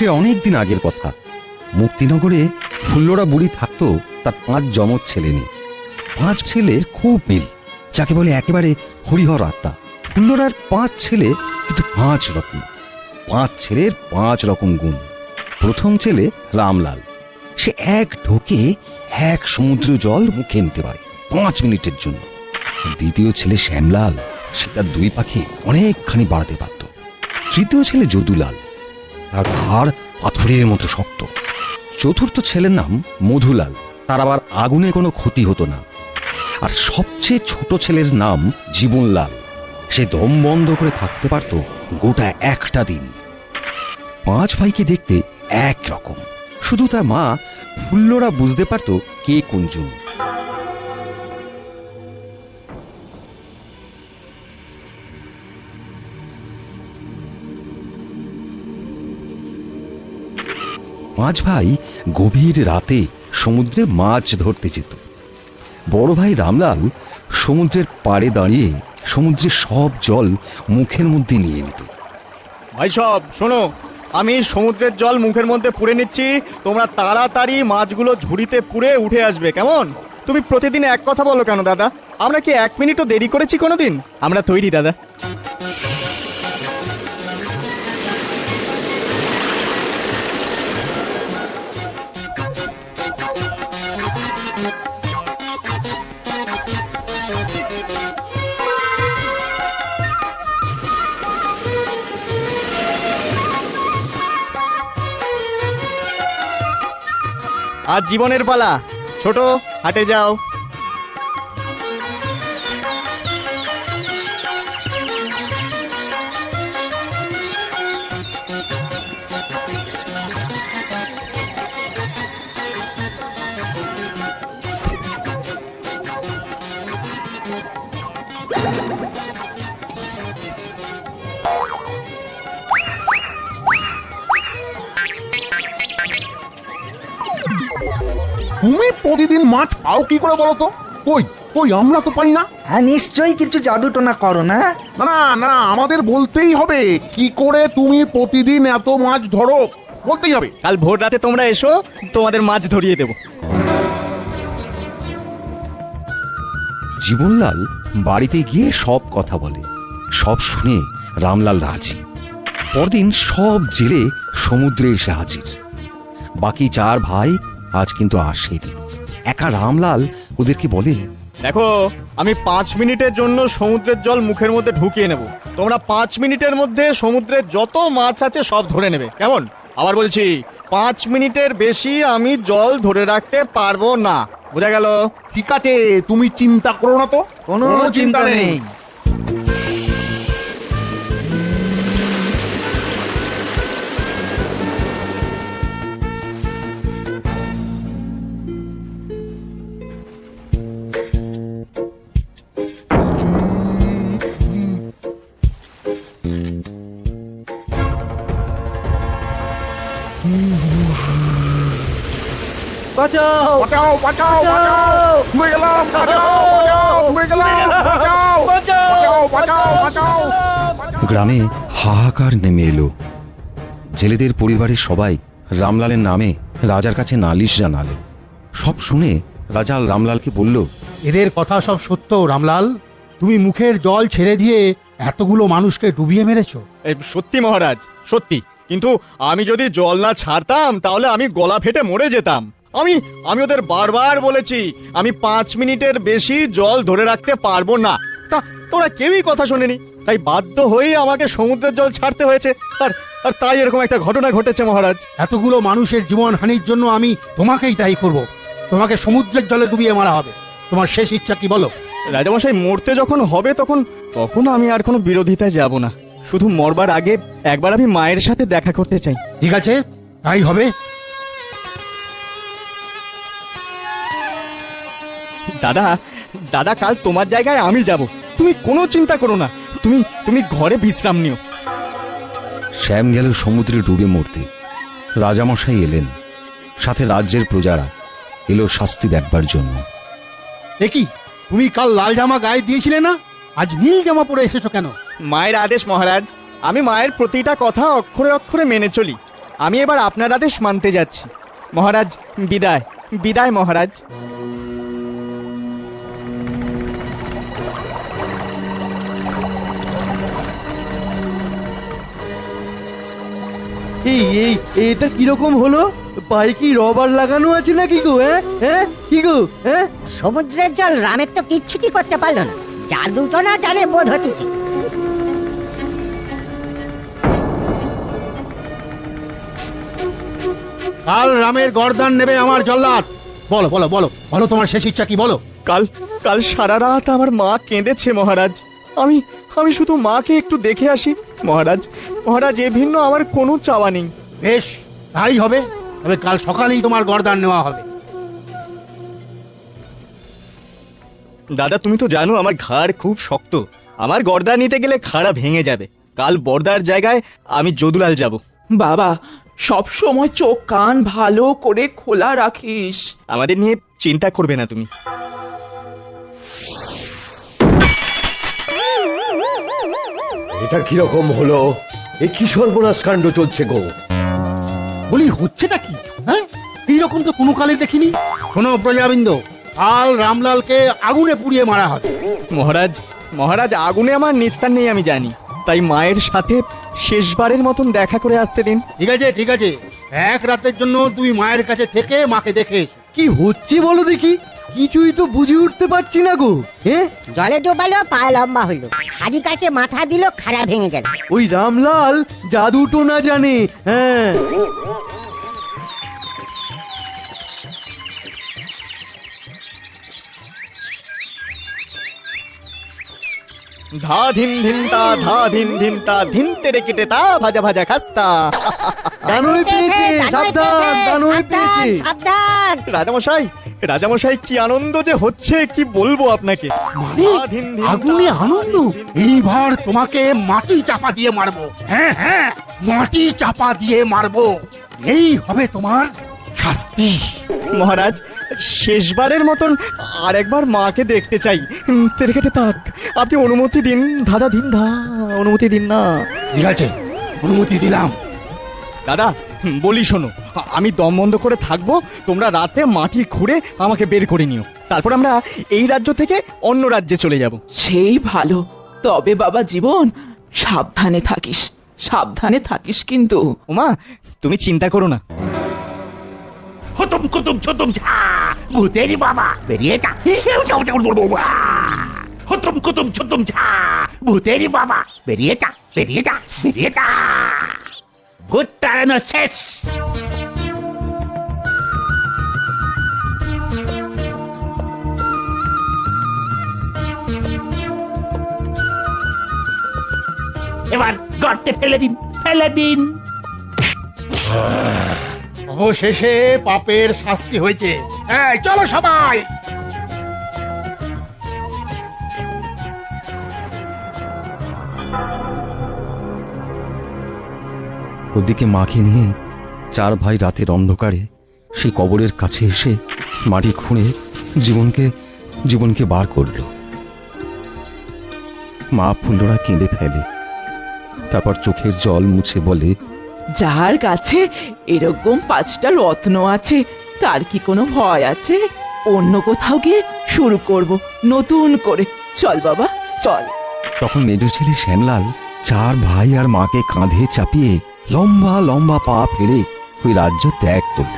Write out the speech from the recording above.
সে অনেক দিন আগের কথা। মুক্তিনগরে ফুল্লরা বুড়ি থাকতো তার 5 যমজ ছেলে নিয়ে। 5 ছেলের খুব মিল, যাকে বলে একেবারে হরিহর আত্মা। ফুল্লরার 5 ছেলে, কিন্তু 5 রত্ন। 5 ছেলের 5 রকম গুণ। প্রথম ছেলে রামলাল, সে এক ঢোকে 1 সমুদ্র জল মুখে নিতে পারে 5 মিনিটের জন্য। দ্বিতীয় ছেলে শ্যামলাল, সে তার 2 পাখি অনেকখানি বাড়াতে পারত। তৃতীয় ছেলে যদুলাল, তার ঘাড় পাথরের মতো শক্ত। চতুর্থ ছেলের নাম মধুলাল, তার আবার আগুনে কোনো ক্ষতি হতো না। আর সবচেয়ে ছোট ছেলের নাম জীবনলাল, সে দম বন্ধ করে থাকতে পারত গোটা একটা দিন। 5 ভাইকে দেখতে এক রকম, শুধু তার মা ফুল্লরা বুঝতে পারত কে কোনজন। পাঁচ ভাই গভীর রাতে সমুদ্রে মাছ ধরতে যেত। বড় ভাই রামলাল সমুদ্রের পাড়ে দাঁড়িয়ে সমুদ্রের সব জল মুখের মধ্যে নিয়ে নিত। ভাই সব শোনো, আমি সমুদ্রের জল মুখের মধ্যে পুরে নিচ্ছি, তোমরা তাড়াতাড়ি মাছগুলো ঝুড়িতে পুরে উঠে আসবে, কেমন? তুমি প্রতিদিন এক কথা বলো কেন দাদা? আমরা কি 1 মিনিটও দেরি করেছি কোনোদিন? আমরা তৈরি দাদা। আজ জীবনের পালা, ছোট হাটে যাও। তুমি প্রতিদিন মাছ পাও কি করে বলো তো? কই কই আমরা তো পাই না। হ্যাঁ, নিশ্চয়ই কিছু জাদু টোনা করো না? না না না, আমাদের বলতেই হবে কি করে তুমি প্রতিদিন এত মাছ ধরো, বলতেই হবে। কাল ভোর রাতে তোমরা এসো, তোমাদের মাছ ধরিয়ে দেব। জীবনলাল বাড়িতে গিয়ে সব কথা বলে। সব শুনে রামলাল রাজি। পরদিন সব জেলে সমুদ্রে এসে হাজির। বাকি 4 ভাই আজ কিন্তু আসেনি। একা রামলাল ওদেরকে বলে, দেখো, আমি 5 মিনিটের জন্য সমুদ্রের জল মুখের মধ্যে ঢুকিয়ে নেব। তোমরা 5 মিনিটের মধ্যে সমুদ্রের যত মাছ আছে সব ধরে নেবে, কেমন? আবার বলছি, 5 মিনিটের বেশি আমি জল ধরে রাখতে পারবো না, বোঝা গেল? ঠিক আছে, তুমি চিন্তা করো না তো, কোনো চিন্তা নেই। বাঁচাও বাঁচাও বাঁচাও বাঁচাও, ডুবে গেলাম, বাঁচাও বাঁচাও, ডুবে গেলাম, বাঁচাও বাঁচাও বাঁচাও বাঁচাও। গ্রামে হাহাকার নেমে এলো। জেলেদের পরিবারের সবাই রামলালের নামে রাজার কাছে নালিশ জানালো। সব শুনে রাজা রামলালকে বলল, এদের কথা সব সত্য রামলাল? তুমি মুখের জল ছেড়ে দিয়ে এতগুলো মানুষকে ডুবিয়ে মেরেছো? সত্যি মহারাজ, সত্যি। কিন্তু আমি যদি জল না ছাড়তাম তাহলে আমি গলা ফেটে মরে যেতাম। আমি ওদের বারবার বলেছি আমি 5 মিনিটের বেশি জল ধরে রাখতে পারবো না, তা তোরা কেউই কথা শোনেনি। তাই বাধ্য হয়েই আমাকে সমুদ্রের জল ছাড়তে হয়েছে। আর তাই এরকম একটা ঘটনা ঘটেছে মহারাজ। এতগুলো মানুষের জীবন হানির জন্য আমি তোমাকেই দায়ী করব। তোমাকে সমুদ্রের জলে ডুবিয়ে মারা হবে। তোমার শেষ ইচ্ছা কি বলো? রাজামশাই, মরতে যখন হবে তখন আমি আর কোনো বিরোধিতায় যাব না। শুধু মরবার আগে একবার আমি মায়ের সাথে দেখা করতে চাই। ঠিক আছে, তাই হবে। দাদা দাদা, কাল তোমার জায়গায় আমি যাব। তুমি কোনো চিন্তা করো না, তুমি ঘরে বিশ্রাম নিও। শ্যাম গেল সমুদ্রে ডুবে মরতে। রাজামশাই এলেন, সাথে রাজ্যের প্রজারা এলো শাস্তি দেখবার জন্য। কি তুমি কাল লাল জামা গায়ে দিয়েছিলে না? আজ নীল জামা পরে এসেছো কেন? মায়ের আদেশ মহারাজ, আমি মায়ের প্রতিটা কথা অক্ষরে অক্ষরে মেনে চলি। আমি এবার আপনার আদেশ মানতে যাচ্ছি। মহারাজ বিদায়, বিদায় মহারাজ। এই এটা কিরকম হলো? পায়ে কি রবার লাগানো আছে নাকি গো? হ্যাঁ কি গো? হ্যাঁ সমুদ্রের জল রামের তো কিচ্ছুটি করতে পারলো না, জাদু তো না জানে বোধ হতেছে। কাল রামের গর্দান নেবে আমার জল্লাদ। বলো বলো বলো বলো, তোমার শেষ ইচ্ছা কি বলো? কাল কাল সারা রাত আমার মা কেঁদেছে মহারাজ। আমি আমি শুধু মাকে একটু দেখে আসি মহারাজ। মহারাজ, এ ভিন্ন আমার কোনো চাওয়া নেই। বেশ, তাই হবে। তবে কাল সকালেই তোমার গর্দান নেওয়া হবে। দাদা, তুমি তো জানো আমার ঘাড় খুব শক্ত। আমার গর্দা নিতে গেলে খাড়া ভেঙে যাবে। কাল বর্দার জায়গায় আমি যদুলাল যাব। বাবা, সব সময় চোখ কান ভালো করে খোলা রাখিস। আমাদের নিয়ে চিন্তা করবে না তুমি। এটা কিরকম হলো? এ কি সর্বনাশ কাণ্ড চলছে গো? বলি হচ্ছেটা কি? হ্যাঁ, এইরকম তো কোনো কালে দেখিনি। শোনো প্রজাবৃন্দ, কাল রামলালকে আগুনে পুড়িয়ে মারা হবে। মহারাজ, মহারাজ, আগুনে আমার নিস্তার নেই আমি জানি। তাই মায়ের সাথে শেষবারের মতন দেখা করে আসতে দিন। ঠিক আছে ঠিক আছে, এক রাতের জন্য তুই মায়ের কাছে থেকে মাকে দেখে এসো। কি হচ্ছে বলো দেখি? কিছুই তো বুঝে উঠতে পারছি না গো। হ্যাঁ জলে ডোবালো, পা লম্বা হলো, হাড়ি কাটে মাথা দিল, খাড়া ভেঙে গেল। ওই রামলাল জাদু টোনা জানে। হ্যাঁ ধা ধিন ধিনতা, ধা ধিন ধিনতা, ধিনতে রে কেটে তা, ভাজা ভাজা খাস্তা। দানবে পেয়েছে, সাবধান, দানবে পেয়েছে। সাবধান। রাজামশাই, রাজামশাই, কি আনন্দ যে হচ্ছে কি বলবো আপনাকে। মানে ধা ধিন ধিনতা, আগুনে আনন্দ? এইবার তোমাকে মাটি চাপা দিয়ে মারবো। হ্যাঁ হ্যাঁ, মাটি চাপা দিয়ে মারবো। এই হবে তোমার শাস্তি। মহারাজ, শেষবারের মতন আর একবার মাকে দেখতে চাই। তেরে কেটে তাক, আপনি অনুমতি দিন। দাদা দিন, অনুমতি দিন না। ঠিক আছে, অনুমতি দিলাম। দাদা বলি শোনো, আমি দম বন্ধ করে থাকবো, তোমরা রাতে মাটি খুঁড়ে আমাকে বের করে নিও। তারপর আমরা এই রাজ্য থেকে অন্য রাজ্যে চলে যাব। সেই ভালো। তবে বাবা জীবন, সাবধানে থাকিস, সাবধানে থাকিস কিন্তু। ওমা, তুমি চিন্তা করো না। হতম কুতুম ছতুম ঝা, ভূতেরি বাবা বেরিয়ে যা। হতম কুতুম ছতুম ঝা, ভূতেরি বাবা বেরিয়ে যা, বেরিয়ে যা, বেরিয়ে যা। ভূত তাড়ানো শেষ। এবার গর্তে ফেলে দিন, ফেলে দিন। অবশেষে পাপের শাস্তি হয়েছে। এই চলো সবাই। ওদিকে মাকে নিয়ে চার ভাই রাতের অন্ধকারে সেই কবরের কাছে এসে মাটি খুঁড়ে জীবনকে বার করল। মা ফুল্লরা কেঁদে ফেলে, তারপর চোখের জল মুছে বলে, যার কাছে এরকম 5টা রত্ন আছে তার কি কোনো ভয় আছে? অন্য কোথাও গিয়ে শুরু করব নতুন করে। চল বাবা চল। তখন মেজো ছেলে শ্যামলাল চার ভাই আর মাকে কাঁধে চাপিয়ে লম্বা লম্বা পা ফেলে ওই রাজ্য ত্যাগ করল।